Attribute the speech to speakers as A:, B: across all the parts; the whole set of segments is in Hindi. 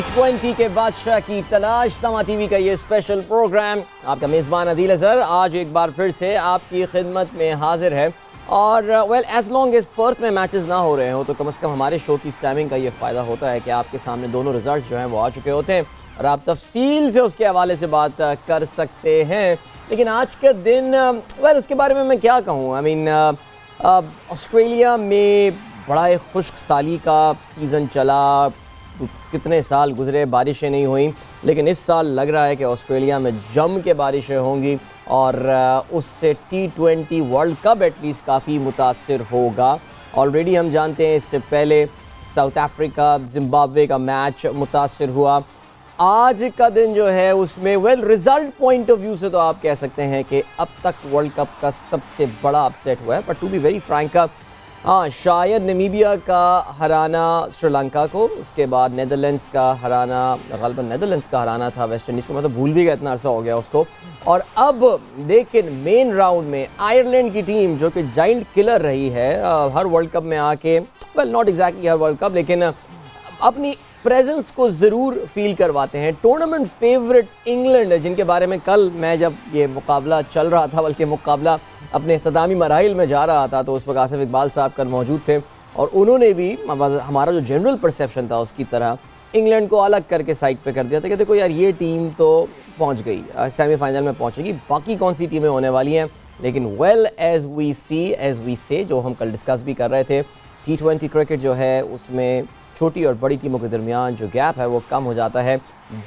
A: T20 के बादशाह की तलाश समा टीवी का ये स्पेशल प्रोग्राम आपका मेज़बान अदील अज़हर आज एक बार फिर से आपकी खिदमत में हाजिर है। और well as long as Perth में मैचेस ना हो रहे हो तो कम से कम हमारे शो की स्टैमिंग का ये फ़ायदा होता है कि आपके सामने दोनों रिजल्ट जो हैं वो आ चुके होते हैं और आप तफसील से उसके हवाले से बात कर सकते हैं। लेकिन आज का दिन वेल उसके बारे में मैं क्या कहूँ, आई मीन ऑस्ट्रेलिया में बड़ा एक खुश्क साली का सीज़न चला, कितने साल गुजरे बारिशें नहीं हुई, लेकिन इस साल लग रहा है कि ऑस्ट्रेलिया में जम के बारिशें होंगी और उससे T20 वर्ल्ड कप एटलीस्ट काफ़ी मुतासिर होगा। ऑलरेडी हम जानते हैं इससे पहले साउथ अफ्रीका जिम्बाब्वे का मैच मुतासिर हुआ। आज का दिन जो है उसमें well result point of view से तो आप कह सकते हैं कि अब तक वर्ल्ड कप का सबसे बड़ा अपसेट हुआ है। पर टू बी वेरी फ्रैंक, शायद नामीबिया का हराना श्रीलंका को, उसके बाद नेदरलैंड्स का हराना, ग़ालिबन नेदरलैंड्स का हराना था वेस्ट इंडीज़ को, मैं तो भूल भी गया, इतना अरसा हो गया उसको। और अब लेकिन मेन राउंड में आयरलैंड की टीम जो कि जाइंट किलर रही है हर वर्ल्ड कप में आके, well not exactly her world cup, लेकिन अपनी प्रेजेंस को ज़रूर फील करवाते हैं। टूर्नामेंट फेवरेट इंग्लैंड, जिनके बारे में कल मैं जब ये मुकाबला चल रहा था, बल्कि मुकाबला अपने इख्तितामी मराहिल में जा रहा था, तो उस वक्त आसिफ इकबाल साहब कल मौजूद थे और उन्होंने भी हमारा जो जनरल परसेप्शन था उसकी तरह इंग्लैंड को अलग करके साइड पे कर दिया था कि देखो यार ये टीम तो पहुंच गई, सेमीफाइनल में पहुंचेगी, बाकी कौन सी टीमें होने वाली हैं। लेकिन वेल एज वी से जो हम कल डिस्कस भी कर रहे थे, T20 क्रिकेट जो है उसमें छोटी और बड़ी टीमों के दरमियान जो गैप है वो कम हो जाता है।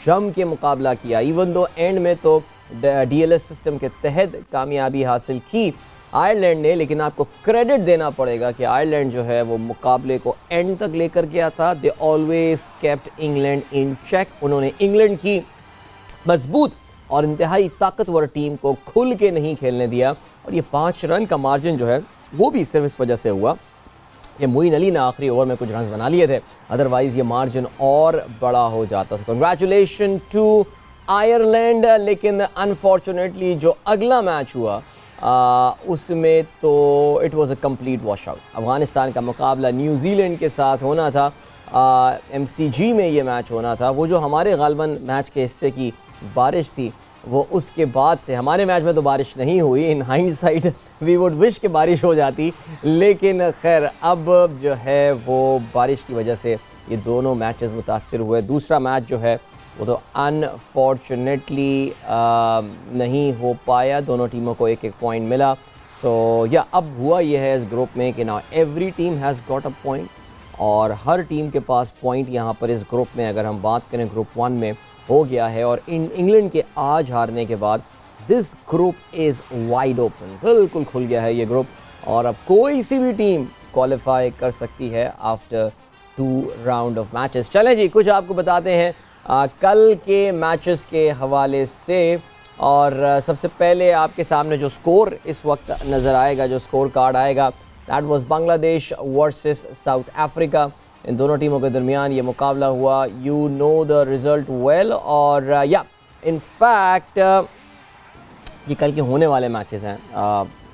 A: जम के मुकाबला किया, इवन दो एंड में तो DLS सिस्टम के तहत कामयाबी हासिल की आयरलैंड ने, लेकिन आपको क्रेडिट देना पड़ेगा कि आयरलैंड जो है वो मुकाबले को एंड तक लेकर गया था। They always kept England in check. उन्होंने इंग्लैंड की मजबूत और इंतहाई ताकतवर टीम को खुल के नहीं खेलने दिया और ये 5 रन का मार्जिन जो है वो भी सिर्फ इस वजह से हुआ कि मोइन अली ने आखिरी ओवर में कुछ रन बना लिए थे, अदरवाइज़ ये मार्जिन और बड़ा हो जाता था। Congratulation to Ireland. लेकिन अनफॉर्चुनेटली जो अगला मैच हुआ उसमें तो it was a complete wash out. Afghanistan का मुकाबला न्यूजीलैंड के साथ होना था, MCG में ये मैच होना था। वो जो हमारे ग़ालिबन मैच के हिस्से की बारिश थी वो उसके बाद से, हमारे मैच में तो बारिश नहीं हुई, in hindsight we would wish कि बारिश हो जाती, लेकिन खैर अब जो है वो बारिश की वजह से ये दोनों मैचेस मुतासिर हुए। दूसरा मैच जो है वो तो अनफॉर्चुनेटली नहीं हो पाया, दोनों टीमों को एक एक पॉइंट मिला। सो या अब हुआ ये है इस ग्रुप में कि ना every team has got a point और हर टीम के पास पॉइंट यहाँ पर इस ग्रुप में, अगर हम बात करें ग्रुप 1 में, हो गया है। और इंग्लैंड के आज हारने के बाद this group is wide open, बिल्कुल खुल गया है ये ग्रुप और अब कोई सी भी टीम क्वालिफाई कर सकती है आफ्टर 2 राउंड ऑफ मैचेस। चलें जी, कुछ आपको बताते हैं कल के मैचेस के हवाले से। और सबसे पहले आपके सामने जो स्कोर इस वक्त नज़र आएगा, जो स्कोर कार्ड आएगा, that was Bangladesh versus South Africa. इन दोनों टीमों के दरमियान ये मुकाबला हुआ। You know the result well. और या इन फैक्ट ये कल के होने वाले मैचेस हैं।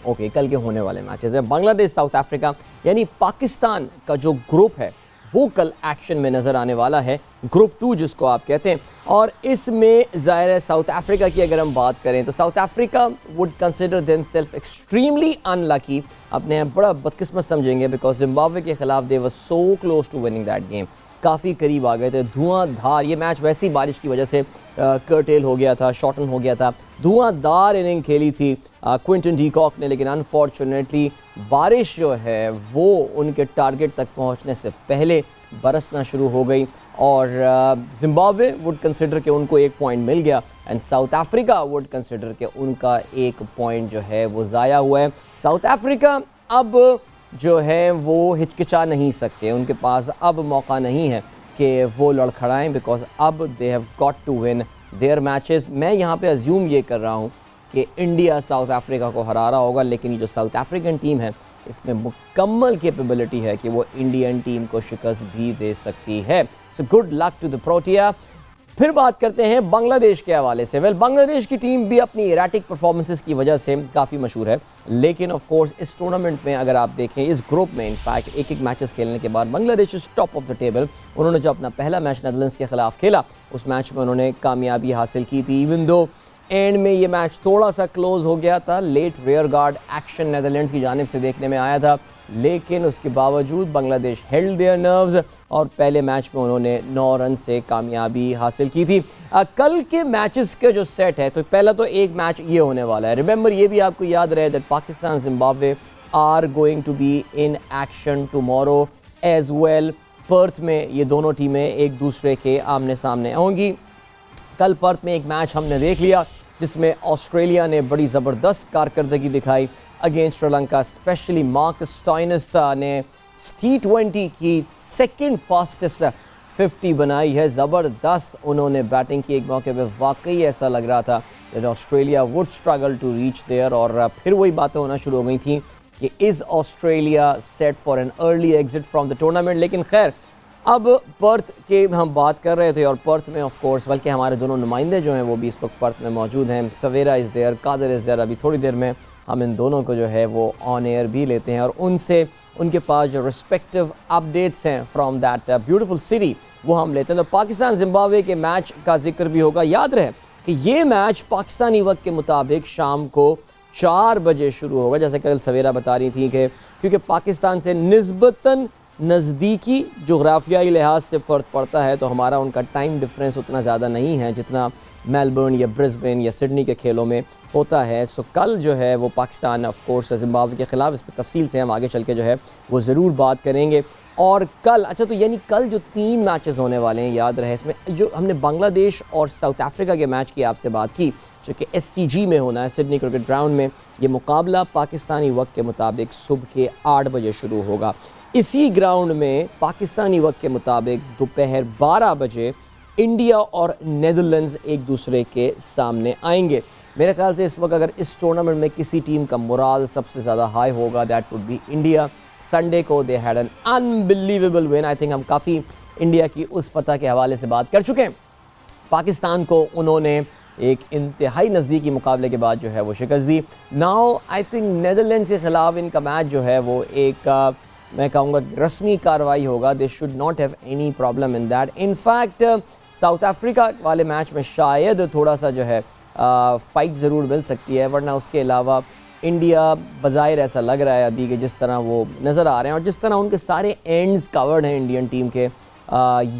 A: ओके, कल के होने वाले मैचेस हैं। बांग्लादेश साउथ अफ्रीका यानी पाकिस्तान का जो ग्रुप है वो कल एक्शन में नज़र आने वाला है, ग्रुप 2 जिसको आप कहते हैं। और इसमें ज़ाहिर है साउथ अफ्रीका की अगर हम बात करें तो South Africa would consider themselves extremely unlucky, अपने आप बड़ा बदकिस्मत समझेंगे, बिकॉज जिम्बाब्वे के खिलाफ they were so close to winning that game, काफ़ी करीब आ गए थे, धुआंधार। ये मैच वैसी बारिश की वजह से कर्टेल हो गया था, शॉर्टन हो गया था, धुआंधार इनिंग खेली थी क्विंटन डी कॉक ने, लेकिन अनफॉर्चुनेटली बारिश जो है वो उनके टारगेट तक पहुंचने से पहले बरसना शुरू हो गई और जिम्बाब्वे वुड कंसिडर कि उनको 1 पॉइंट मिल गया and south Africa would consider कि उनका 1 पॉइंट जो है वो ज़ाया हुआ है। साउथ अफ्रीका अब जो है वो हिचकिचा नहीं सकते, उनके पास अब मौका नहीं है कि वो लड़खड़ाएं, बिकॉज अब they have got to win their matches. मैं यहाँ पे अज्यूम ये कर रहा हूँ कि इंडिया साउथ अफ्रीका को हरा रहा होगा, लेकिन ये जो साउथ अफ्रीकन टीम है इसमें मुकम्मल कैपेबिलिटी है कि वो इंडियन टीम को शिकस्त भी दे सकती है। So good luck to the Protea. फिर बात करते हैं बांग्लादेश के हवाले से। वेल, बांग्लादेश की टीम भी अपनी इराटिक परफॉर्मेंसेस की वजह से काफ़ी मशहूर है, लेकिन ऑफ कोर्स इस टूर्नामेंट में अगर आप देखें, इस ग्रुप में इनफैक्ट एक एक मैचेस खेलने के बाद Bangladesh is top of the table. उन्होंने जो अपना पहला मैच नेदरलैंड्स के खिलाफ खेला, उस मैच में उन्होंने कामयाबी हासिल की थी। इवन दो एंड में ये मैच थोड़ा सा क्लोज हो गया था, late rear guard action Netherlands की जानिब से देखने में आया था, लेकिन उसके बावजूद बांग्लादेश हेल्ड देयर नर्व्स और पहले मैच में उन्होंने 9 रन से कामयाबी हासिल की थी। कल के मैचेस के जो सेट है, तो पहला तो एक मैच ये होने वाला है। रिमेंबर, ये भी आपको याद रहे that Pakistan Zimbabwe are going to be in action tomorrow as well. Perth में ये दोनों टीमें एक दूसरे के आमने सामने होंगी। कल पर्थ में एक मैच हमने देख लिया जिसमें ऑस्ट्रेलिया ने बड़ी ज़बरदस्त कारकर्दगी दिखाई against Sri Lanka. Specially Marcus Stoinis ने T20 की सेकंड फास्टेस्ट 50 बनाई है। ज़बरदस्त उन्होंने बैटिंग की एक मौके पे, वाकई ऐसा लग रहा था कि Australia would struggle to reach there. और फिर वही बातें होना शुरू हो गई थी कि is Australia set for an early exit from the tournament. लेकिन खैर, अब पर्थ के हम बात कर रहे थे और पर्थ में ऑफ कोर्स बल्कि हमारे दोनों नुमाइंदे जो हैं वो भी इस वक्त पर्थ में मौजूद हैं। Savera is there, Qadir is there. अभी थोड़ी देर में हम इन दोनों को जो है वो ऑन एयर भी लेते हैं और उनसे उनके पास जो रिस्पेक्टिव अपडेट्स हैं फ्रॉम दैट ब्यूटीफुल सिटी वो हम लेते हैं। तो पाकिस्तान जिम्बाब्वे के मैच का जिक्र भी होगा। याद रहे कि ये मैच पाकिस्तानी वक्त के मुताबिक शाम को 4 बजे शुरू होगा, जैसे कल सवेरा बता रही थी कि क्योंकि पाकिस्तान से निस्बतन नज़दीकी जोग्राफियाई लिहाज से फ़र्क पड़ता है, तो हमारा उनका टाइम डिफरेंस उतना ज़्यादा नहीं है जितना मेलबर्न या ब्रिस्बेन या सिडनी के खेलों में होता है। सो कल जो है वो पाकिस्तान ऑफ कोर्स जिम्बाब्वे के ख़िलाफ़, इस पर तफसील से हम आगे चल के जो है वो ज़रूर बात करेंगे। और कल, अच्छा तो यानी कल जो 3 मैचेस होने वाले हैं, याद रहे इसमें जो हमने बांग्लादेश और साउथ अफ्रीका के मैच की आपसे बात की जो कि SCG में होना है, सिडनी क्रिकेट ग्राउंड में। ये मुकाबला पाकिस्तानी वक्त के मुताबिक सुबह के 8 बजे शुरू होगा। इसी ग्राउंड में पाकिस्तानी वक्त के मुताबिक दोपहर 12 बजे इंडिया और नेदरलैंड्स एक दूसरे के सामने आएंगे। मेरे ख्याल से इस वक्त अगर इस टूर्नामेंट में किसी टीम का मोराल सबसे ज़्यादा हाई होगा, that would be India. Sunday को they had an unbelievable win. I think हम काफ़ी इंडिया की उस फतह के हवाले से बात कर चुके हैं। पाकिस्तान को उन्होंने एक इंतहाई नज़दीकी मुकाबले के बाद जो है वो शिकस्त दी। नाउ आई थिंक नेदरलैंड्स के ख़िलाफ़ इनका मैच जो है वो एक मैं कहूँगा रस्मी कार्रवाई होगा। They should not have any problem in that. In fact south Africa वाले मैच में शायद थोड़ा सा जो है फ़ाइट ज़रूर मिल सकती है, वरना उसके अलावा इंडिया बज़ाहिर ऐसा लग रहा है अभी कि जिस तरह वो नज़र आ रहे हैं और जिस तरह उनके सारे एंड्स कवर्ड हैं इंडियन टीम के,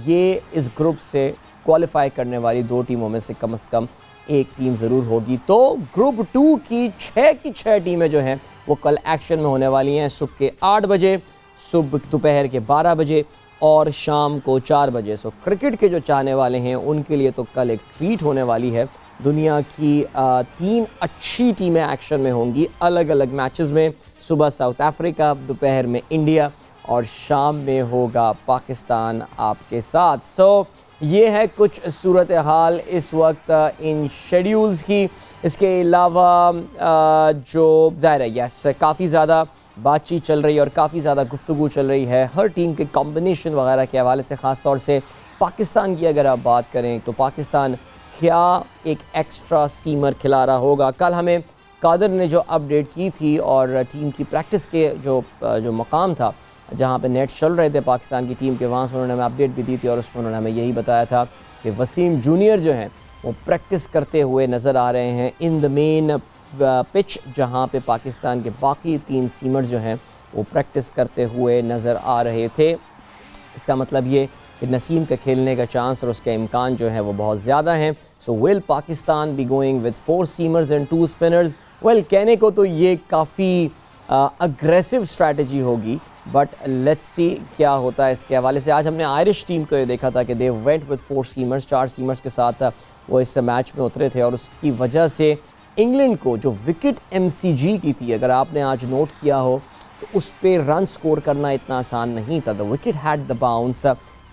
A: ये इस ग्रुप से क्वालिफाई करने वाली 2 टीमों में से कम एक टीम ज़रूर होगी। तो ग्रुप 2 की 6 टीमें जो हैं वो कल एक्शन में होने वाली हैं, सुबह के 8 बजे, सुबह दोपहर के 12 बजे और शाम को 4 बजे। सो क्रिकेट के जो चाहने वाले हैं उनके लिए तो कल एक ट्रीट होने वाली है। दुनिया की 3 अच्छी टीमें एक्शन में होंगी अलग अलग मैचेस में। सुबह साउथ अफ्रीका, दोपहर में इंडिया और शाम में होगा पाकिस्तान आपके साथ। सो ये है कुछ सूरत हाल इस वक्त इन शेड्यूल्स की। इसके अलावा जो ज़ाहिर है यस काफ़ी ज़्यादा बातचीत चल रही है और काफ़ी ज़्यादा गुफ्तगू चल रही है हर टीम के कॉम्बिनेशन वगैरह के हवाले से। ख़ास तौर से पाकिस्तान की अगर आप बात करें तो पाकिस्तान क्या एक एक्स्ट्रा सीमर खिला रहा होगा। कल हमें कादर ने जो अपडेट की थी और टीम की प्रैक्टिस के जो मकाम था जहाँ पे नेट चल रहे थे पाकिस्तान की टीम के, वहाँ से उन्होंने हमें अपडेट भी दी थी और उसमें उन्होंने हमें यही बताया था कि वसीम जूनियर जो हैं वो प्रैक्टिस करते हुए नज़र आ रहे हैं इन द मेन पिच, जहाँ पे पाकिस्तान के बाकी 3 सीमर्स जो हैं वो प्रैक्टिस करते हुए नज़र आ रहे थे। इसका मतलब ये कि नसीम का खेलने का चांस और उसके इम्कान जो है वो बहुत ज़्यादा हैं। So will Pakistan be going with 4 seamers and 2 spinners? Well, कहने को तो ये काफ़ी अग्रेसिव स्ट्रैटेजी होगी, बट लेट्स सी क्या होता है इसके हवाले से। आज हमने आयरिश टीम को ये देखा था कि they went with 4 seamers, 4 seamers के साथ वो इस मैच में उतरे थे और उसकी वजह से इंग्लैंड को जो विकेट MCG की थी, अगर आपने आज नोट किया हो तो उस पर रन स्कोर करना इतना आसान नहीं था। The wicket had the bounce,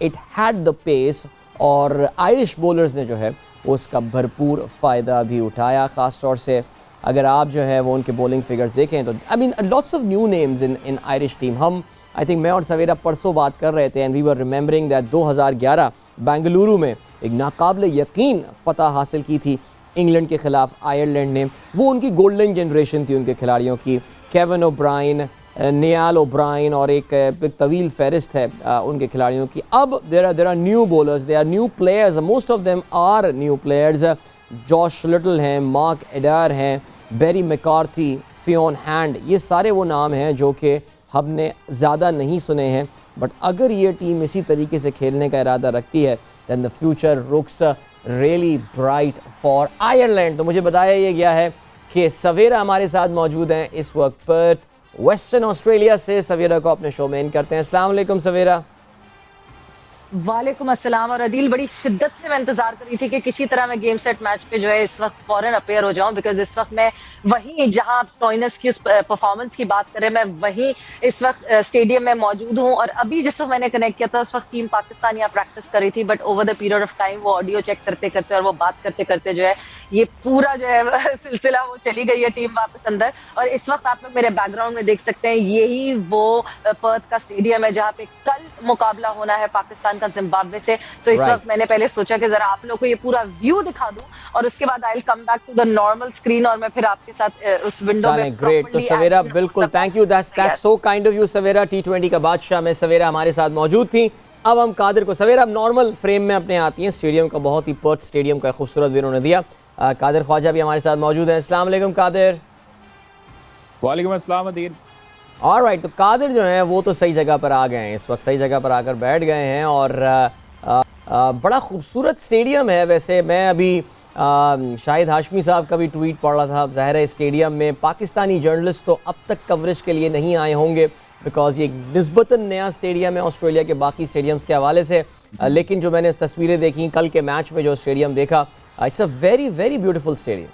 A: it had the pace और आयरिश बॉलर्स ने जो है उसका भरपूर फ़ायदा भी उठाया। ख़ास तौर से अगर आप जो है वो उनके बॉलिंग फिगर्स देखें तो I mean lots of new names in Irish team. हम आई थिंक मैं और सवेरा परसों बात कर रहे थे and we were remembering that 2011 Bengaluru में एक नाकाबिल यकीन फतह हासिल की थी इंग्लैंड के ख़िलाफ़ आयरलैंड ने। वो उनकी गोल्डन जनरेशन थी उनके खिलाड़ियों की, केविन ओब्राइन, नियाल ओब्राइन और एक तवील फहरिस्त है उनके खिलाड़ियों की। अब there are new bowlers, they are new players, most of them are new players. Josh Little हैं, मार्क एडार हैं, बेरी मैकार्थी, फियोन हैंड, ये सारे वो नाम हैं जो कि हमने ज़्यादा नहीं सुने हैं। बट अगर ये टीम इसी तरीके से खेलने का इरादा रखती है then the future looks really bright for Ireland. तो मुझे बताया ये गया है कि सवेरा हमारे साथ मौजूद हैं इस वक्त पर वेस्टर्न ऑस्ट्रेलिया से। सवेरा को अपने शो में इन करते हैं। अस्सलाम वालेकुम सवेरा।
B: वालेकुम अस्सलाम। और अदील, बड़ी शिद्दत से मैं इंतजार कर रही थी कि किसी तरह मैं गेम सेट मैच पे जो है इस वक्त फौरन अपेयर हो जाऊं, बिकॉज इस वक्त मैं वहीं जहां आप स्टॉइनस की उस परफॉर्मेंस की बात करें, मैं वहीं इस वक्त स्टेडियम में मौजूद हूं। और अभी जिस वक्त मैंने कनेक्ट किया था उस वक्त टीम पाकिस्तान यहाँ प्रैक्टिस कर रही थी, but over the period of time वो ऑडियो चेक करते करते और वो बात करते करते जो है ये पूरा जो है सिलसिला वो चली गई है टीम वापस अंदर। और इस वक्त आप लोग मेरे बैकग्राउंड में देख सकते हैं, यही वो पर्थ का स्टेडियम है जहाँ पे कल मुकाबला होना है पाकिस्तान का जिम्बाब्वे से। तो इस वक्त मैंने पहले सोचा कि जरा आप लोग को ये पूरा व्यू दिखा दूं और उसके बाद I will come back to the normal screen और मैं फिर आपके साथ उस विंडो में।
A: ग्रेट। तो सवेरा बिल्कुल thank you, that's so kind of you Savera. T20 का बादशाह में सवेरा हमारे साथ मौजूद थी। अब हम कादिर को, सवेरा अब नॉर्मल फ्रेम में अपने आती हैं स्टेडियम का, बहुत ही पर्थ स्टेडियम का खूबसूरत व्यू उन्होंने दिया। कादिर ख्वाजा भी हमारे साथ मौजूद हैं। अस्सलाम वालेकुम कादिर।
C: वालेकुम अस्सलाम अदील।
A: ऑलराइट, तो कादिर जो हैं वो तो सही जगह पर आ गए हैं, इस वक्त सही जगह पर आकर बैठ गए हैं और बड़ा खूबसूरत स्टेडियम है। वैसे मैं अभी शाहिद हाशमी साहब का भी ट्वीट पढ़ रहा था। ज़ाहिर है स्टेडियम में पाकिस्तानी जर्नलिस्ट तो अब तक कवरेज के लिए नहीं आए होंगे बिकॉज ये निस्बतन नया स्टेडियम है ऑस्ट्रेलिया के बाकी स्टेडियम्स के हवाले से। लेकिन जो मैंने तस्वीरें देखी कल के मैच में, जो स्टेडियम देखा, it's a very very beautiful stadium.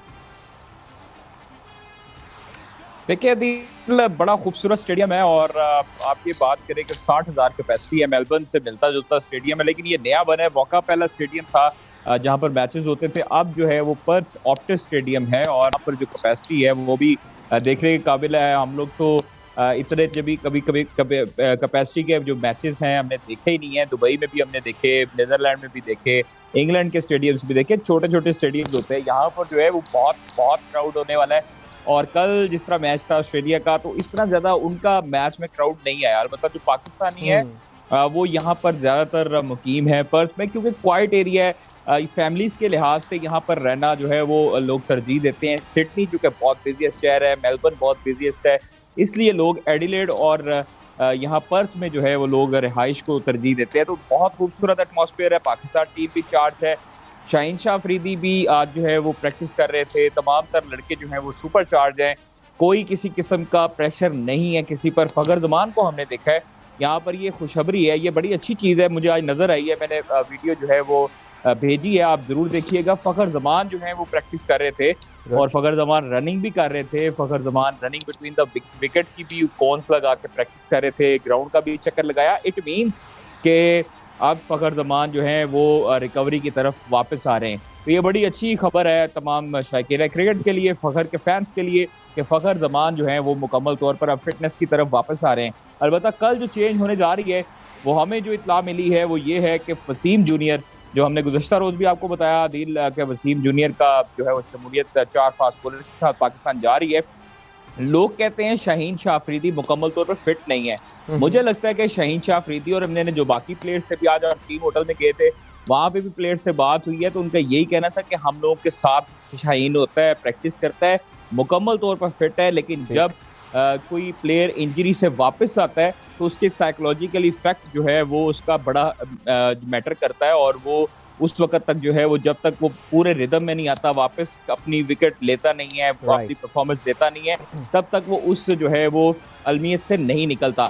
C: देखिए अदील, बड़ा खूबसूरत स्टेडियम है और आप ये बात करें कि 60,000 कैपेसिटी है, मेलबर्न से मिलता जुलता स्टेडियम है। लेकिन ये नया बना है, वॉका पहला स्टेडियम था जहाँ पर मैचेस होते थे। अब जो है वो पर्थ ऑप्टिस स्टेडियम है और यहाँ पर जो कैपेसिटी है वो भी देखने के काबिल है। हम लोग तो इतने जब भी कभी कभी कैपेसिटी के जो मैचेस हैं हमने देखे ही नहीं है। दुबई में भी हमने देखे, नीदरलैंड में भी देखे, इंग्लैंड के स्टेडियम्स भी देखे। छोटे छोटे स्टेडियम्स होते हैं, यहाँ पर जो है वो बहुत बहुत क्राउड होने वाला है। और कल जिस तरह मैच था ऑस्ट्रेलिया का, तो इस तरह ज्यादा उनका मैच में क्राउड नहीं आया। अलबत्ता जो पाकिस्तानी है वो यहाँ पर ज्यादातर मुकीम है पर्थ में, क्योंकि क्वाइट एरिया है। फैमिलीज के लिहाज से यहाँ पर रहना जो है वो लोग तरजीह देते हैं। सिडनी जो कि बहुत बिजीएस्ट शहर है, मेलबर्न बहुत बिजीएस्ट है, इसलिए लोग एडिलेड और यहाँ पर्थ में जो है वो लोग रिहाइश को तरजीह देते हैं। तो बहुत खूबसूरत एटमॉस्फेयर है। पाकिस्तान टीम भी चार्ज है। शाहीन शाह अफरीदी भी आज जो है वो प्रैक्टिस कर रहे थे। तमाम तर लड़के जो हैं वो सुपर चार्ज हैं। कोई किसी किस्म का प्रेशर नहीं है किसी पर। फखर जमान को हमने देखा है यहाँ पर, ये खुशखबरी है, ये बड़ी अच्छी चीज़ है, मुझे आज नज़र आई है। मैंने वीडियो जो है वो भेजी है, आप ज़रूर देखिएगा। फखर जमान जो है वो प्रैक्टिस कर रहे थे और फखर जमान रनिंग भी कर रहे थे। Fakhar Zaman running between the wicket की भी कॉन्स लगा के प्रैक्टिस कर रहे थे, ग्राउंड का भी चक्कर लगाया। इट मीन्स के अब फखर जमान जो है वो रिकवरी की तरफ वापस आ रहे हैं। तो ये बड़ी अच्छी खबर है तमाम शायकीन क्रिकेट के लिए, फखर के फैंस के लिए, कि फखर जमान जो है वो मुकम्मल तौर पर अब फिटनेस की तरफ वापस आ रहे हैं। अलबत्ता कल जो चेंज होने जा रही है वो हमें जो इत्तला मिली है वो ये है कि वसीम जूनियर, जो हमने गुज़श्ता रोज़ भी आपको बताया दिल के वसीम जूनियर का जो है वो शमूलियत 4 फास्ट बॉलर के साथ पाकिस्तान जा रही है। लोग कहते हैं शाहीन शाह अफरीदी मुकम्मल तौर पर फिट नहीं है। मुझे लगता है कि शाहीन शाह अफरीदी और हमने जो बाकी प्लेयर्स से भी आज टीम होटल में गए थे, वहाँ पे भी प्लेयर से बात हुई है, तो उनका यही कहना था कि हम लोगों के साथ शाहीन होता है, प्रैक्टिस करता है, मुकम्मल तौर पर फिट है। लेकिन जब कोई प्लेयर इंजरी से वापस आता है तो उसके साइकोलॉजिकल इफेक्ट जो है वो उसका बड़ा मैटर करता है और वो उस वक्त तक जो है वो जब तक वो पूरे रिदम में नहीं आता, वापस अपनी विकेट लेता नहीं है, अपनी परफॉर्मेंस देता नहीं है, तब तक वो उस जो है वो अलमियत से नहीं निकलता।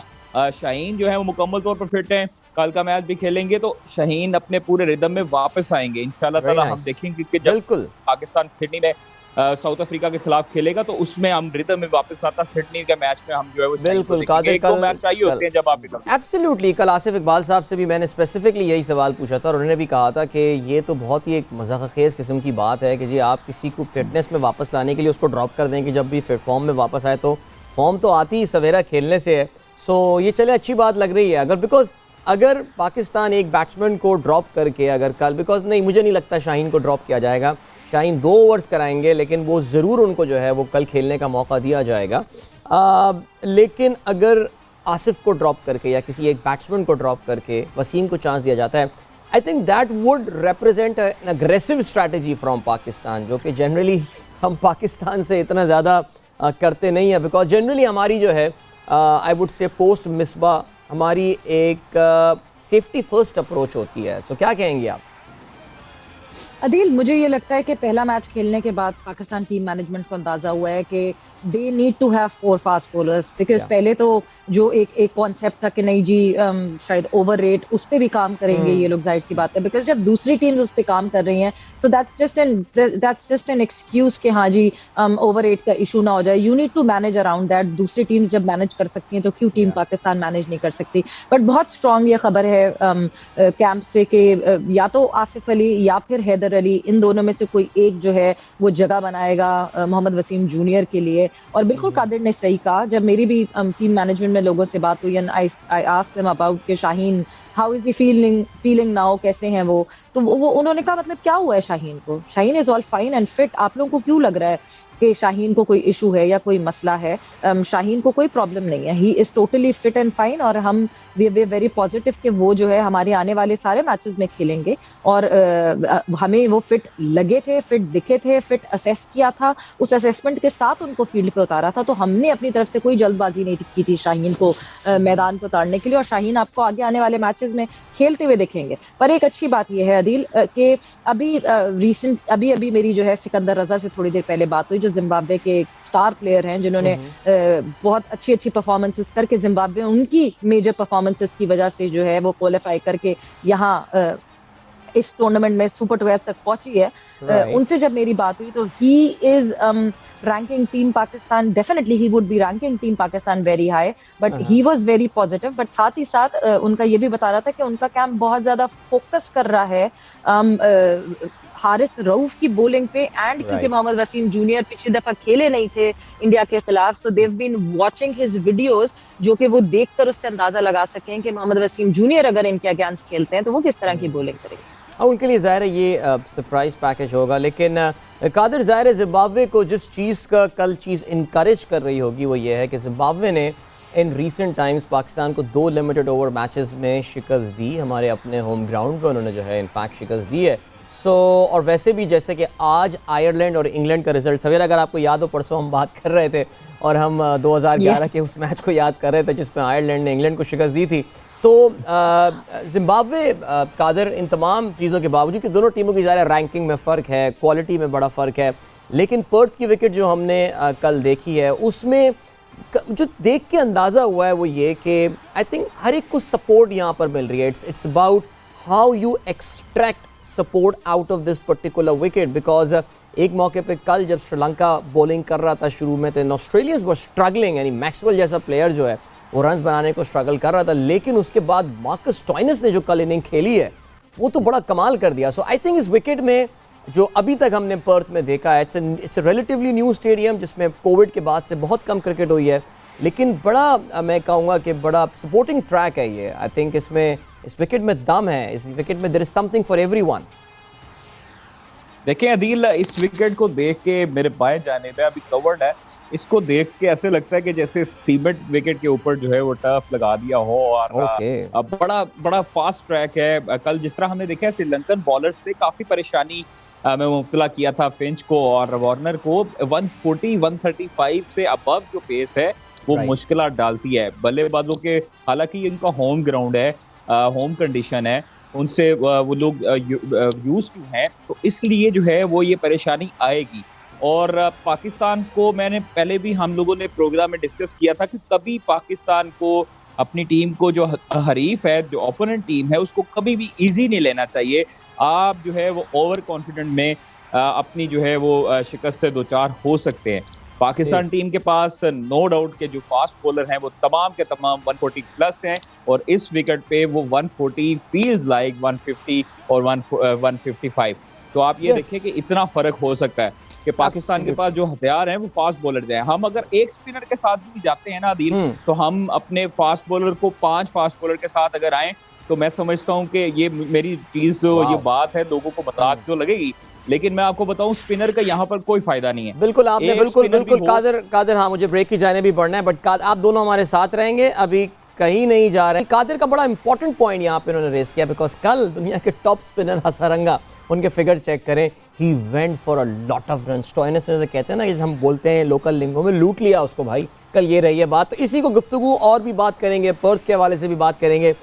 C: शाहीन जो है वो मुकम्मल तौर पर फिट है। कल का मैच भी खेलेंगे तो शाहीन अपने पूरे रिदम में वापस आएंगे इंशाल्लाह ताला। हम देखेंगे कि जब पाकिस्तान सिडनी में साउथ अफ्रीका के खिलाफ खेलेगा तो उसमें हम रिदम में वापस आता। सिडनी के मैच में हम जो है वो
A: बिल्कुल कादिर
C: कल मैच चाहिए होते हैं जब आप
A: एब्सोल्युटली। कल आसिफ इकबाल साहब से भी मैंने स्पेसिफिकली यही सवाल पूछा था और उन्होंने भी कहा था कि ये तो बहुत ही एक मज़ाक़-खेज़ किस्म की बात है कि जी आप किसी को फिटनेस में वापस लाने के लिए उसको ड्रॉप कर दें कि जब भी फिट फॉर्म में वापस आए। तो फॉर्म तो आती ही सवेरा खेलने से है, सो ये चले अच्छी बात लग रही है अगर, बिकॉज अगर पाकिस्तान एक बैट्समैन को ड्रॉप करके अगर कल, बिकॉज नहीं मुझे नहीं लगता शाहीन को ड्रॉप किया जाएगा, शाहीन 2 ओवर्स कराएंगे लेकिन वो ज़रूर उनको जो है वो कल खेलने का मौका दिया जाएगा। लेकिन अगर आसिफ को ड्रॉप करके या किसी एक बैट्समैन को ड्रॉप करके वसीम को चांस दिया जाता है, I think that would represent an aggressive strategy from Pakistan, जो कि जनरली हम पाकिस्तान से इतना ज़्यादा करते नहीं है, बिकॉज जनरली हमारी जो है I would say post Misbah हमारी एक सेफ्टी फर्स्ट अप्रोच होती है। सो क्या कहेंगे आप?
B: अदील, मुझे ये लगता है कि पहला मैच खेलने के बाद पाकिस्तान टीम मैनेजमेंट को अंदाजा हुआ है कि they need to have 4 fast bowlers, because पहले तो जो एक कॉन्सेप्ट था कि नहीं जी शायद ओवर रेट, उस पर भी काम करेंगे ये लोग, जाहिर सी बात है, बिकॉज जब दूसरी टीम्स उस पर काम कर रही हैं, so that's just an excuse कि हाँ जी ओवर रेट का इशू ना हो जाए। You need to manage around that. दूसरी टीम्स जब मैनेज कर सकती हैं तो क्यों टीम पाकिस्तान मैनेज नहीं कर सकती? बट बहुत स्ट्रांग ये खबर है कैंप से कि या तो आसिफ अली या फिर हैदर अली, इन दोनों में से कोई एक जो है वो जगह बनाएगा मोहम्मद वसीम जूनियर के लिए। और बिल्कुल कादिर ने सही कहा, जब मेरी भी टीम मैनेजमेंट में लोगों से बात हुई, आई आस्क्ड देम अबाउट कि Shaheen how is he feeling now, कैसे हैं वो, तो वो उन्होंने कहा मतलब क्या हुआ है शाहीन को, Shaheen is all fine and fit. आप लोगों को क्यों लग रहा है कि शाहीन को कोई इशू है या कोई मसला है? शाहीन को कोई प्रॉब्लम नहीं है, he is totally fit and fine. और हम वी वेरी पॉजिटिव कि वो जो है हमारे आने वाले सारे मैचेस में खेलेंगे। और हमें वो फिट लगे थे, फिट दिखे थे, फिट असेस किया था, उस असेसमेंट के साथ उनको फील्ड पे उतारा था। तो हमने अपनी तरफ से कोई जल्दबाजी नहीं की थी शाहीन को मैदान पर उतारने के लिए। और शाहीन आपको आगे आने वाले मैचेस में खेलते हुए देखेंगे। पर एक अच्छी बात यह है अदील कि अभी मेरी जो है सिकंदर रजा से थोड़ी देर पहले बात हुई, जो जिम्बाब्वे के स्टार प्लेयर हैं, जिन्होंने बहुत अच्छी परफॉर्मेंसेस करके जिम्बाब्वे उनकी मेजर परफॉर्मेंसेस की वजह से जो है वो क्वालिफाई करके यहाँ इस टूर्नामेंट में सुपर 12 तक पहुंची है। उनसे जब मेरी बात हुई तो he is ranking team Pakistan, definitely he would B ranking team Pakistan very high, but he was very positive. But साथ ही साथ उनका ये भी बता रहा था कि उनका कैंप बहुत ज्यादा फोकस कर रहा है हारिस रऊफ की बॉलिंग पे, एंड क्योंकि मोहम्मद वसीम जूनियर पिछली दफा खेले नहीं थे इंडिया के खिलाफ, सो they've been watching his videos, जो कि वो देखकर उससे अंदाजा लगा सकें कि मोहम्मद वसीम जूनियर अगर इनके अगेंस्ट खेलते हैं तो वो किस तरह की बॉलिंग करेंगे।
A: उनके लिए ज़ाहिर है ये सरप्राइज पैकेज होगा। लेकिन कादिर, ज़ाहिर है जिम्बाब्वे को जिस चीज़ का कल चीज़ इनकरेज कर रही होगी वो ये है कि जिम्बाब्वे ने इन रीसेंट टाइम्स पाकिस्तान को 2 लिमिटेड ओवर मैचेस में शिकस्त दी। हमारे अपने होम ग्राउंड पर उन्होंने जो है इनफैक्ट शिकस्त दी है। और वैसे भी जैसे कि आज आयरलैंड और इंग्लैंड का रिजल्ट, सवेरा अगर आपको याद हो परसों हम बात कर रहे थे और हम 2011 के उस मैच को याद कर रहे थे जिसमें आयरलैंड ने इंग्लैंड को शिकस्त दी थी। तो जिम्बाब्वे कादर, इन तमाम चीज़ों के बावजूद कि दोनों टीमों की ज़्यादा रैंकिंग में फ़र्क है, क्वालिटी में बड़ा फ़र्क है, लेकिन पर्थ की विकेट जो हमने कल देखी है उसमें जो देख के अंदाज़ा हुआ है वो ये कि आई थिंक हर एक को सपोर्ट यहाँ पर मिल रही है। It's about how you extract support out of this particular wicket, because एक मौके पे कल जब श्रीलंका बॉलिंग कर रहा था शुरू में तो ऑस्ट्रेलियंस वर स्ट्रगलिंग, यानी मैक्सवेल जैसा प्लेयर जो है वो रन बनाने को स्ट्रगल कर रहा था, लेकिन उसके बाद मार्कस स्टोइनिस ने जो कल इनिंग खेली है वो तो बड़ा कमाल कर दिया। सो आई थिंक इस विकेट में जो अभी तक हमने पर्थ में देखा है, इट्स रिलेटिवली न्यू स्टेडियम जिसमें कोविड के बाद से बहुत कम क्रिकेट हुई है, लेकिन बड़ा मैं कहूँगा कि बड़ा सपोर्टिंग ट्रैक है ये। आई थिंक इसमें इस विकेट में दम है, इस विकेट में there is something for everyone.
C: देखिए अदील, इस विकेट को देख के मेरे बाएं जाने पे अभी कवर्ड है, इसको देख के ऐसे लगता है कि जैसे सीमेंट विकेट के ऊपर जो है वो टर्फ लगा दिया हो। और बड़ा बड़ा फास्ट ट्रैक है। कल जिस तरह हमने देखा है श्रीलंकन बॉलर्स ने काफी परेशानी में मुब्तला किया था फिंच को और वार्नर को। 140-135 से अबव जो पेस है वो मुश्किल डालती है बल्लेबाजों के। हालांकि इनका होम ग्राउंड है, होम कंडीशन है, उनसे वो लोग यूज टू हैं, तो इसलिए जो है वो ये परेशानी आएगी। और पाकिस्तान को मैंने पहले भी हम लोगों ने प्रोग्राम में डिस्कस किया था कि कभी पाकिस्तान को अपनी टीम को जो हरीफ है, जो ओपोनेंट टीम है, उसको कभी भी इजी नहीं लेना चाहिए। आप जो है वो ओवर कॉन्फिडेंट में अपनी जो है वो शिकस्त से दो चार हो सकते हैं। पाकिस्तान टीम के पास नो डाउट के जो फास्ट बॉलर हैं वो तमाम के तमाम 140 प्लस हैं और इस विकेट पे वो 140 फील्स लाइक 150 और 155। तो आप ये देखिए कि इतना फर्क हो सकता है। कि पाकिस्तान के पास जो हथियार हैं वो फास्ट बॉलर हैं। हम अगर एक स्पिनर के साथ भी जाते हैं ना आदिल, तो हम अपने फास्ट बॉलर को 5 फास्ट बॉलर के साथ अगर आए तो मैं समझता हूँ कि ये मेरी चीज जो ये बात है लोगों को बता जो लगेगी, लेकिन मैं आपको बताऊं स्पिनर का यहाँ पर कोई फायदा नहीं है।
A: बिल्कुल आपने बिल्कुल कादिर, हाँ मुझे ब्रेक की जाने भी बढ़ना है, बट आप दोनों हमारे साथ रहेंगे, अभी कहीं नहीं जा रहे हैं। कादिर का बड़ा इंपॉर्टेंट पॉइंट यहाँ पे उन्होंने रेस किया, बिकॉज कल दुनिया के टॉप स्पिनर हसारंगा, उनके फिगर चेक करें, ही went for a lot of run. Stoinis जैसे कहते हैं ना, हम बोलते हैं लोकल लिंगो में, लूट लिया उसको भाई, कल ये रही है बात। तो इसी को गुफ्तगू और भी बात करेंगे, पर्थ के हवाले से भी बात करेंगे।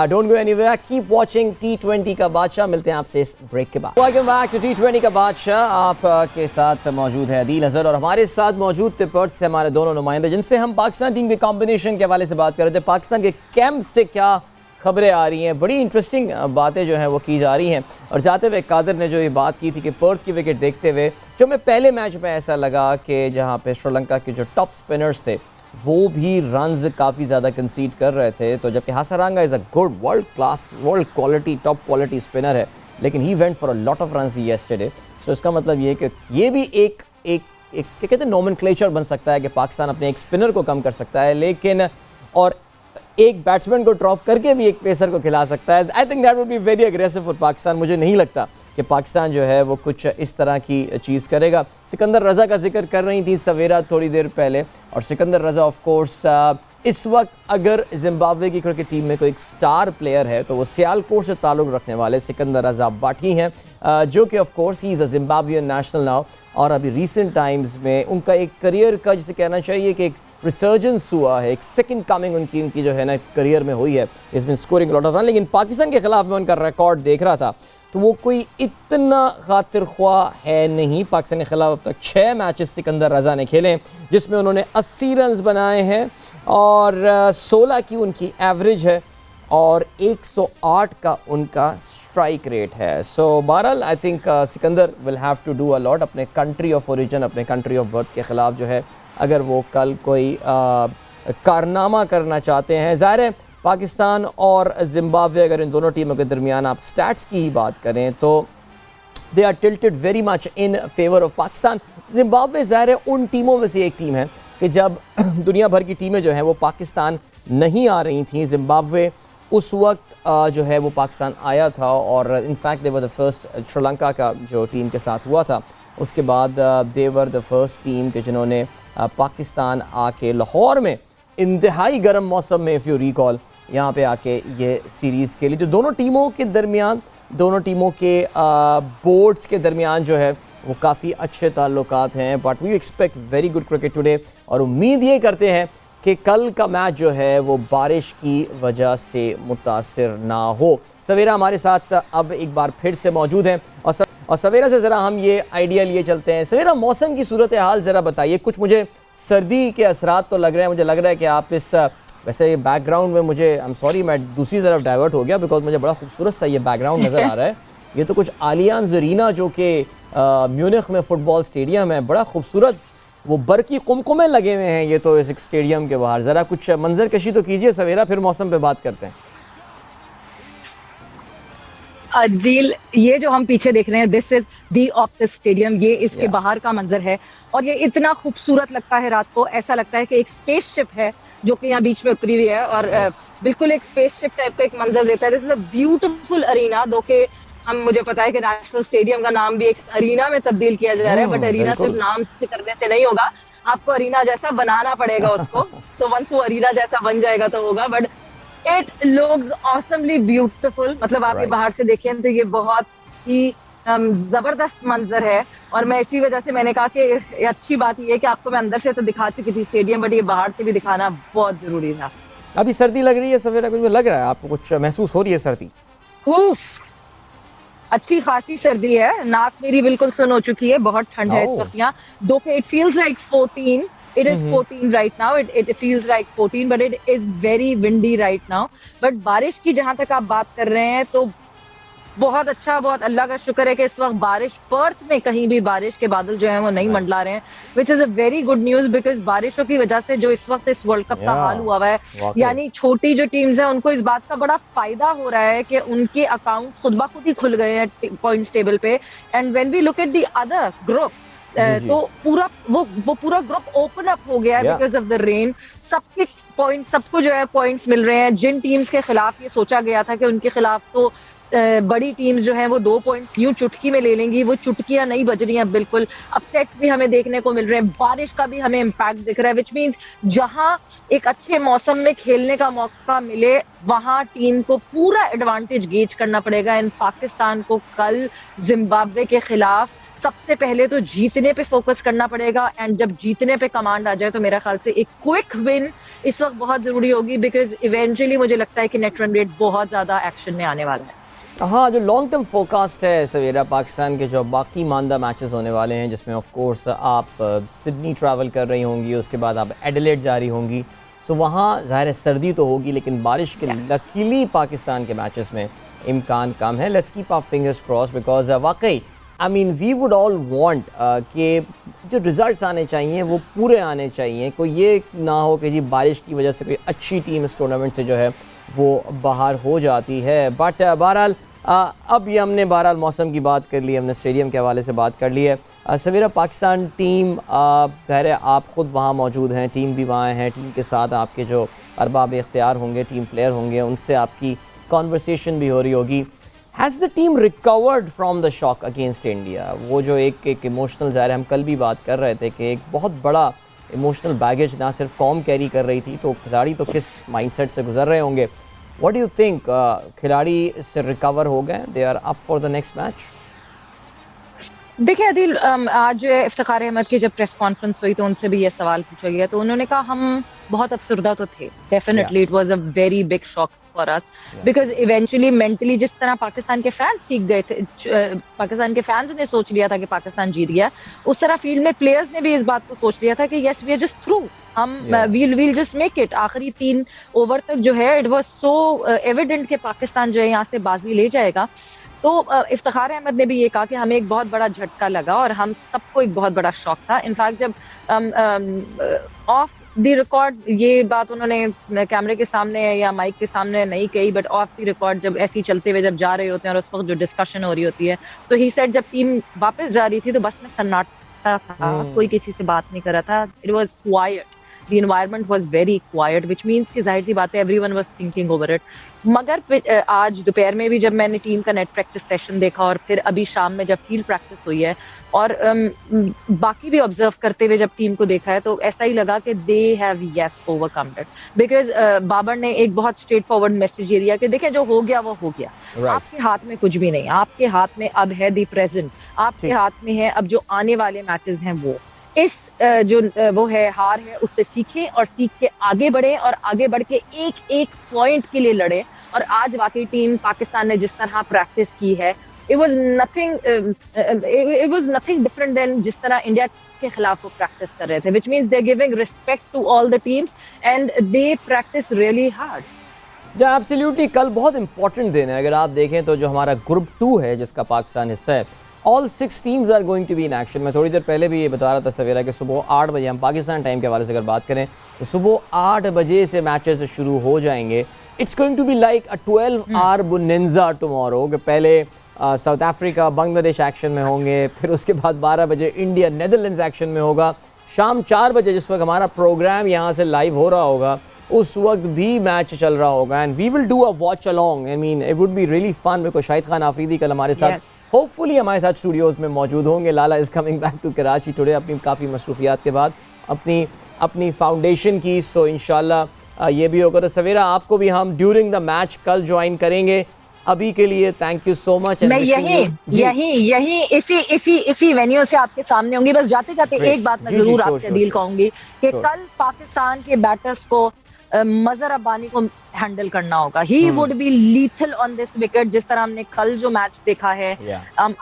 A: Don't go anywhere, keep watching T20 का बादशाह। मिलते हैं आपसे इस ब्रेक के बाद। वेलकम बैक टू T20 का बादशाह। आपके साथ मौजूद है अदील अजहर और हमारे साथ मौजूद थे पर्थ से हमारे दोनों नुमाइंदे, जिनसे हम पाकिस्तान टीम के कॉम्बिनेशन के हवाले से बात कर रहे थे। पाकिस्तान के कैंप से क्या खबरें आ रही हैं, बड़ी इंटरेस्टिंग बातें जो हैं वो की जा रही हैं। और जाते हुए कादिर ने जो ये बात की थी कि पर्थ की विकेट देखते हुए जो मैं पहले मैच में ऐसा लगा कि जहाँ पे श्रीलंका के जो टॉप स्पिनर्स थे वो भी रन्स काफ़ी ज़्यादा कंसीड कर रहे थे, तो जबकि Hasaranga is a good world class, world quality, top quality spinner है, लेकिन he went for a lot of runs yesterday. So इसका मतलब ये कि ये भी एक क्या कहते हैं नोमेनक्लेचर बन सकता है कि पाकिस्तान अपने एक स्पिनर को कम कर सकता है, लेकिन और एक बैट्समैन को ड्रॉप करके भी एक पेसर को खिला सकता है। I think that would be very aggressive for Pakistan. मुझे नहीं लगता कि पाकिस्तान जो है वो कुछ इस तरह की चीज़ करेगा। सिकंदर रज़ा का जिक्र कर रही थी सवेरा थोड़ी देर पहले, और सिकंदर रज़ा ऑफ कोर्स इस वक्त अगर जिम्बाब्वे की क्रिकेट टीम में कोई एक स्टार प्लेयर है तो वो सियालकोट से ताल्लुक़ रखने वाले सिकंदर रज़ा बाठी हैं, जो कि of course he is a Zimbabwean national now. और अभी रिसेंट टाइम्स में उनका एक करियर का जिसे कहना चाहिए कि एक रिसर्जेंस हुआ है, एक सेकंड कमिंग उनकी जो है ना करियर में हुई है। इस बिन स्कोरिंग लॉट ऑफ रन, लेकिन पाकिस्तान के खिलाफ में उनका रिकॉर्ड देख रहा था तो वो कोई इतना खातिर ख्वाह है नहीं। पाकिस्तान के खिलाफ अब तक 6 मैचेस सिकंदर रज़ा ने खेले, जिसमें उन्होंने 80 रन बनाए हैं और 16 की उनकी एवरेज है और 108 का उनका स्ट्राइक रेट है। सो बहरहाल I think Sikandar will have to do a lot अपने कंट्री ऑफ ओरिजिन, अपने कंट्री ऑफ बर्थ के ख़िलाफ़ जो है, अगर वो कल कोई कारनामा करना चाहते हैं। ज़ाहिर है पाकिस्तान और जिम्बाब्वे, अगर इन दोनों टीमों के दरमियान आप स्टैट्स की ही बात करें तो they are tilted very much in favour of Pakistan. Zimbabwe ज़ाहिर है उन टीमों में से एक टीम है कि जब दुनिया भर की टीमें जो हैं वो पाकिस्तान नहीं आ रही थी, जिम्बाब्वे उस वक्त जो है वो पाकिस्तान आया था। और in fact they were the first, Sri Lanka का जो टीम के साथ हुआ था उसके बाद दे वर द फर्स्ट टीम के जिन्होंने पाकिस्तान आके लाहौर में इंतहाई गर्म मौसम में, इफ़ यू रिकॉल, यहाँ पे आके ये सीरीज़ के लिए जो दोनों टीमों के दरमियान, दोनों टीमों के बोर्ड्स के दरमियान जो है वो काफ़ी अच्छे ताल्लुकात हैं। But we expect very good cricket today और उम्मीद ये करते हैं कि कल का मैच जो है वो बारिश की वजह से मुतासिर ना हो। सवेरा हमारे साथ अब एक बार फिर से मौजूद हैं और सवेरा से ज़रा हम ये आइडिया लिए चलते हैं। सवेरा, मौसम की सूरत हाल ज़रा बताइए। कुछ मुझे सर्दी के असरात तो लग रहे हैं, मुझे लग रहा है कि आप इस वैसे बैकग्राउंड में मुझे, आई एम सॉरी मैं दूसरी तरफ डाइवर्ट हो गया बिकॉज मुझे बड़ा खूबसूरत सा ये बैकग्राउंड नज़र आ रहा है। ये तो कुछ आलियान ज़रीना जो कि म्यूनिख में फ़ुटबॉल स्टेडियम है, बड़ा खूबसूरत वो बरकी कुमकुमे लगे हुए हैं ये तो इस स्टेडियम के बाहर। ज़रा कुछ मंजर कशी तो कीजिए सवेरा, फिर मौसम पे बात करते हैं।
B: दिल, ये जो हम पीछे देख रहे हैं, this is the obtuse stadium, ये इसके बाहर का मंजर है और ये इतना खूबसूरत लगता है रात को। ऐसा लगता है कि एक स्पेसशिप है जो कि यहाँ बीच में उतरी हुई है और बिल्कुल एक स्पेसशिप टाइप का एक मंजर देता है। This is a beautiful arena, दो के हम, मुझे पता है कि नेशनल स्टेडियम का नाम भी एक अरीना में तब्दील किया जा रहा है, बट अरीना सिर्फ नाम से करने से नहीं होगा, आपको अरीना जैसा बनाना पड़ेगा उसको। तो वंस वो अरीना जैसा बन जाएगा तो होगा। But it looks awesomely beautiful, मतलब आप ये बाहर से देखें तो ये बहुत ही जबरदस्त मंजर है। और मैं इसी वजह से मैंने कहा कि अच्छी बात ये है कि आपको मैं अंदर से तो दिखा चुकी थी स्टेडियम, बट ये बाहर से भी दिखाना बहुत जरूरी था।
A: अभी सर्दी लग रही है सवेरा, कुछ लग रहा है आपको, कुछ महसूस हो रही है सर्दी?
B: अच्छी खासी सर्दी है, नाक मेरी बिल्कुल सुन हो चुकी है, बहुत ठंड है इस वक्त यहाँ। दो के it feels like 14, it is 14 right now, it feels like 14 but it is very windy right now। but बारिश की जहां तक आप बात कर रहे हैं तो बहुत अच्छा, बहुत अल्लाह का शुक्र है कि इस वक्त बारिश, पर्थ में कहीं भी बारिश के बादल जो हैं वो नहीं मंडला रहे हैं, which is a very good news because बारिशों की वजह से जो इस वक्त इस वर्ल्ड कप का हाल हुआ है, यानी छोटी जो टीम्स हैं उनको इस बात का बड़ा फायदा हो रहा है कि उनके अकाउंट खुद ब खुद ही खुल गए हैं पॉइंट्स टेबल पे। And when we look at the other group,
A: G.
B: तो पूरा वो पूरा ग्रुप ओपन अप हो गया है
A: Yeah.
B: Because of the rain. सबके पॉइंट, सबको जो है पॉइंट्स मिल रहे हैं। जिन टीम्स के खिलाफ ये सोचा गया था कि उनके खिलाफ तो बड़ी टीम्स जो हैं वो 2 पॉइंट यूं चुटकी में ले लेंगी, वो चुटकियां नहीं बज रही हैं बिल्कुल। अपसेट भी हमें देखने को मिल रहे हैं, बारिश का भी हमें इम्पैक्ट दिख रहा है, विच मीन्स जहां एक अच्छे मौसम में खेलने का मौका मिले वहां टीम को पूरा एडवांटेज गेज करना पड़ेगा। इन पाकिस्तान को कल जिम्बाब्वे के खिलाफ सबसे पहले तो जीतने पे फोकस करना पड़ेगा, एंड जब जीतने पे कमांड आ जाए तो मेरा ख्याल से एक क्विक विन इस वक्त बहुत जरूरी होगी, बिकॉज इवेंचुअली मुझे लगता है कि नेट रन रेट बहुत ज्यादा एक्शन में आने वाला है।
A: हाँ, जो लॉन्ग टर्म फोरकास्ट है सवेरा, पाकिस्तान के जो बाकी मानदा मैचेस होने वाले हैं, जिसमें ऑफ कोर्स आप सिडनी ट्रैवल कर रही होंगी, उसके बाद आप एडिलेड जा रही होंगी, सो वहाँ ज़ाहिर है सर्दी तो होगी, लेकिन बारिश के लकीली पाकिस्तान के मैचेस में इम्कान कम है। Let's keep our fingers cross, because वाकई I mean we would all want कि जो रिजल्ट्स आने चाहिए वो पूरे आने चाहिए। कोई ये ना हो कि जी बारिश की वजह से कोई अच्छी टीम इस टूर्नामेंट से जो है वो बाहर हो जाती है। बट बहरहाल अब ये हमने बहरहाल मौसम की बात कर ली, हमने स्टेडियम के हवाले से बात कर ली है। सवेरा पाकिस्तान टीम, ज़ाहिर है आप ख़ुद वहाँ मौजूद हैं, टीम भी वहाँ है, टीम के साथ आपके जो अरबाब इख्तियार होंगे, टीम प्लेयर होंगे, उनसे आपकी कॉन्वर्सेशन भी हो रही होगी। Has the team recovered from the shock against India? वो जो एक इमोशनल, ज़ाहिर हम कल भी बात कर रहे थे कि एक बहुत बड़ा इमोशनल बैगेज ना सिर्फ कौम कैरी कर रही थी, तो खिलाड़ी तो किस माइंडसेट से गुजर रहे होंगे। व्हाट डू यू थिंक, खिलाड़ी इससे रिकवर हो गए, they are up for the next match?
B: देखिए अदिल, आज इफ्तिखार अहमद की जब प्रेस कॉन्फ्रेंस हुई तो उनसे भी ये सवाल पूछा गया, तो उन्होंने कहा हम बहुत अफसरदा तो थे, definitely it was a very big shock for us, because eventually mentally जिस तरह पाकिस्तान के फैंस सीख गए थे, पाकिस्तान के फैंस ने सोच लिया था कि पाकिस्तान जीत गया, उस तरह फील्ड में प्लेयर्स ने भी इस बात को सोच लिया था कि yes we are just through, हम वील जस्ट मेक इट। आखिरी 3 ओवर तक जो है इट वाज सो एविडेंट कि पाकिस्तान जो है यहाँ से बाजी ले जाएगा। तो इफ्तिखार अहमद ने भी ये कहा कि हमें एक बहुत बड़ा झटका लगा और हम सबको एक बहुत बड़ा शौक था। इनफैक्ट जब ऑफ द रिकॉर्ड ये बात उन्होंने कैमरे के सामने या माइक के सामने नहीं कही, बट ऑफ द रिकॉर्ड जब ऐसे ही चलते हुए जब जा रहे होते हैं और उस वक्त जो डिस्कशन हो रही होती है, तो ही सेड जब टीम वापस जा रही थी तो बस में सन्नाटा था, कोई किसी से बात नहीं कर रहा था, it was quite, the environment was very quite, which means कि जाहिर सी बात है everyone was thinking over it. मगर आज दोपहर में भी जब मैंने टीम का नेट प्रैक्टिस सेशन देखा और फिर अभी शाम में जब फील्ड प्रैक्टिस हुई है और बाकी भी ऑब्जर्व करते हुए जब टीम को देखा है, तो ऐसा ही लगा कि they have yes overcomed it, because Babar ने एक बहुत स्ट्रेट फॉरवर्ड मैसेज ये दिया कि देखें जो हो गया वो हो गया, आपके हाथ में कुछ भी नहीं, आपके हाथ में अब है दी प्रेजेंट, आपके हाथ में है अब जो आने वाले मैचेस हैं वो, इस जो वो है हार है उससे सीखें और सीख के आगे बढ़े और आगे बढ़ के एक एक पॉइंट के लिए लड़े। और आज वाकई टीम पाकिस्तान ने जिस तरह प्रैक्टिस की है, it was nothing different than जिस तरह इंडिया के खिलाफ वो प्रैक्टिस कर रहे थे, which means they're giving respect to all the teams and they practice really hard.
A: जी एब्सोल्युटली, कल बहुत इंपॉर्टेंट दिन है। अगर आप देखें तो जो हमारा ग्रुप 2 है जिसका पाकिस्तान हिस्सा है, all 6 teams are going to be in action. मैं थोड़ी देर पहले भी ये बता रहा था सवेरा कि सुबह 8 बजे, हम पाकिस्तान टाइम के हवाले से अगर बात करें तो सुबह 8 बजे से मैचेस शुरू हो जाएंगे। It's going to be like a 12-hour bonanza tomorrow, कि पहले साउथ अफ्रीका बांग्लादेश एक्शन में होंगे, फिर उसके बाद 12 बजे इंडिया नेदरलैंड्स एक्शन में होगा, शाम 4 बजे जिस वक्त हमारा प्रोग्राम यहाँ से लाइव हो रहा होगा उस वक्त भी मैच चल रहा होगा, and we will do a watch along. I mean it would be really fun, because Shahid Khan Afridi कल हमारे साथ होपफुली हमारे साथ स्टूडियोज़ में मौजूद होंगे। Lala is coming back to Karachi today अपनी काफ़ी मसरूफियात के बाद अपनी फाउंडेशन की, सो इंशाल्लाह ये भी होगा। तो सवेरा आपको भी हम ड्यूरिंग द मैच कल ज्वाइन करेंगे। अभी के लिए थैंक यू सो मच।
B: मैं यही इसी वेन्यू से आपके सामने होंगी। बस जाते जाते एक बात मैं जरूर आपसे डील कहूंगी कि कल पाकिस्तान के बैटर्स को मजहर रब्बानी को हैंडल करना होगा। He would be lethal on this wicket, जिस तरह हमने कल जो मैच देखा है।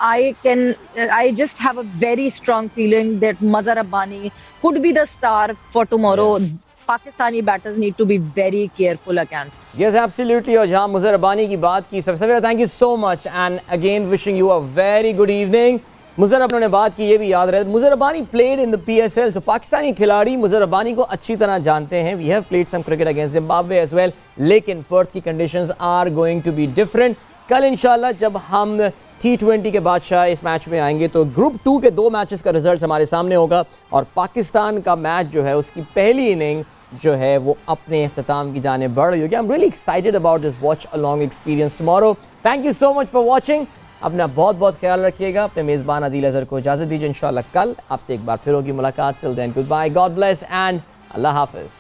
B: I just have a very strong feeling that Mazhar Rabbani could be the star for tomorrow. Pakistani batters need to be very careful against.
A: Yes absolutely. और जहां मुजहर रब्बानी की बात की, Savera thank you so much and again wishing you a very good evening. Muzhar Rabbani ने बात की, ये भी याद रहे, Muzhar Rabbani played in the PSL, तो पाकिस्तानी खिलाड़ी मुजहर रब्बानी को अच्छी तरह जानते हैं। We have played some cricket against Zimbabwe as well, लेकिन पर्थ की conditions are going to be different. कल इंशाल्लाह जब हम T20 के बादशाह इस मैच में आएंगे तो ग्रुप 2 के 2 मैचेस का रिजल्ट हमारे सामने होगा और पाकिस्तान का मैच जो है उसकी पहली इनिंग जो है वो अपने इख्तिताम की जानिब बढ़ रही होगी। I am really excited about this watch along experience tomorrow. Thank you so much for watching. अपना बहुत बहुत ख्याल रखिएगा। अपने मेज़बान अदील अज़हर को इजाज़त दीजिए। इंशाल्लाह कल आपसे एक बार फिर होगी मुलाकात। Till then goodbye, God bless and अल्लाह हाफ़िज़।